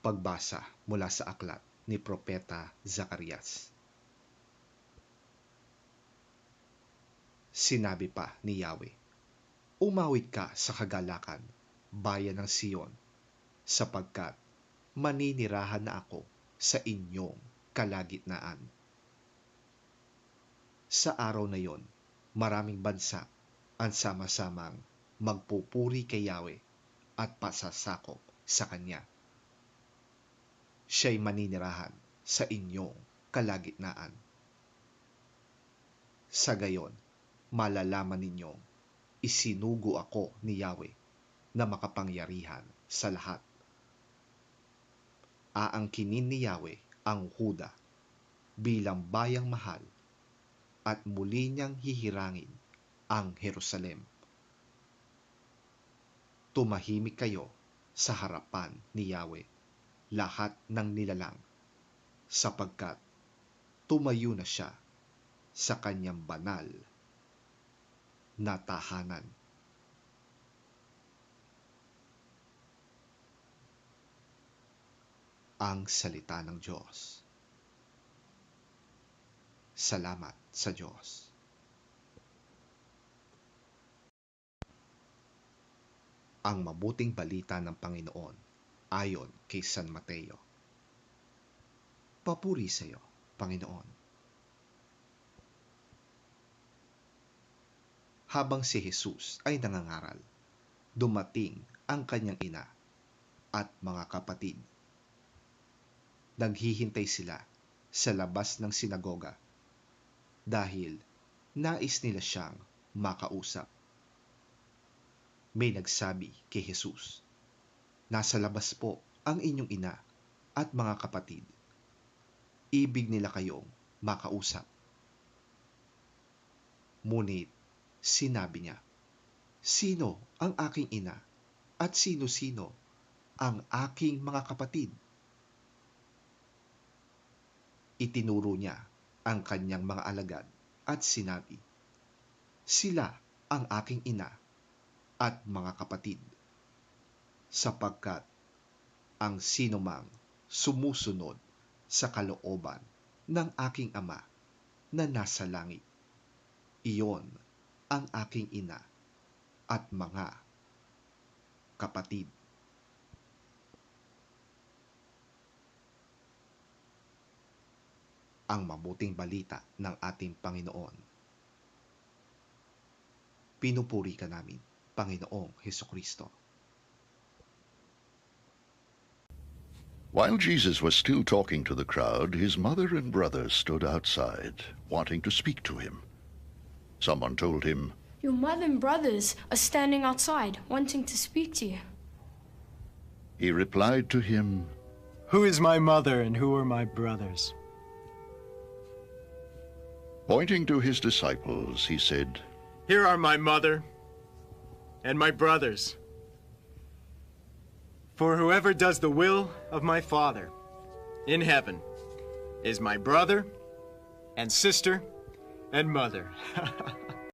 Pagbasa mula sa aklat ni Propeta Zacarias. Sinabi pa ni Yahweh, umawit ka sa kagalakan, bayan ng Siyon, sapagkat maninirahan na ako sa inyong kalagitnaan. Sa araw na yon, maraming bansa ang sama-samang magpupuri kay Yahweh at pasasakop sa Kanya. Siya'y maninirahan sa inyong kalagitnaan. Sa gayon, malalaman ninyong isinugo ako ni Yahweh na makapangyarihan sa lahat. Aangkinin ni Yahweh ang Huda bilang bayang mahal at muli niyang hihirangin ang Jerusalem. Tumahimik kayo sa harapan ni Yahweh, lahat ng nilalang, sapagkat tumayo na siya sa kanyang banal na tahanan. Ang salita ng Diyos. Salamat sa Diyos. Ang mabuting balita ng Panginoon ayon kay San Mateo. Papuri sa iyo, Panginoon. Habang si Jesus ay nangangaral, dumating ang kanyang ina at mga kapatid. Naghihintay sila sa labas ng sinagoga dahil nais nila siyang makausap. May nagsabi kay Jesus, nasa labas po ang inyong ina at mga kapatid. Ibig nila kayong makausap. Ngunit sinabi niya, sino ang aking ina at sino-sino ang aking mga kapatid? Itinuro niya ang kanyang mga alagad at sinabi, sila ang aking ina at mga kapatid, sapagkat ang sinumang sumusunod sa kalooban ng aking Ama na nasa langit, iyon ang aking ina at mga kapatid. Ang mabuting balita ng ating Panginoon. Pinupuri ka namin, Panginoong Hesukristo. While Jesus was still talking to the crowd, his mother and brothers stood outside, wanting to speak to him. Someone told him, your mother and brothers are standing outside, wanting to speak to you. He replied to him, who is my mother and who are my brothers? Pointing to his disciples, he said, here are my mother and my brothers. For whoever does the will of my Father in heaven is my brother and sister and mother.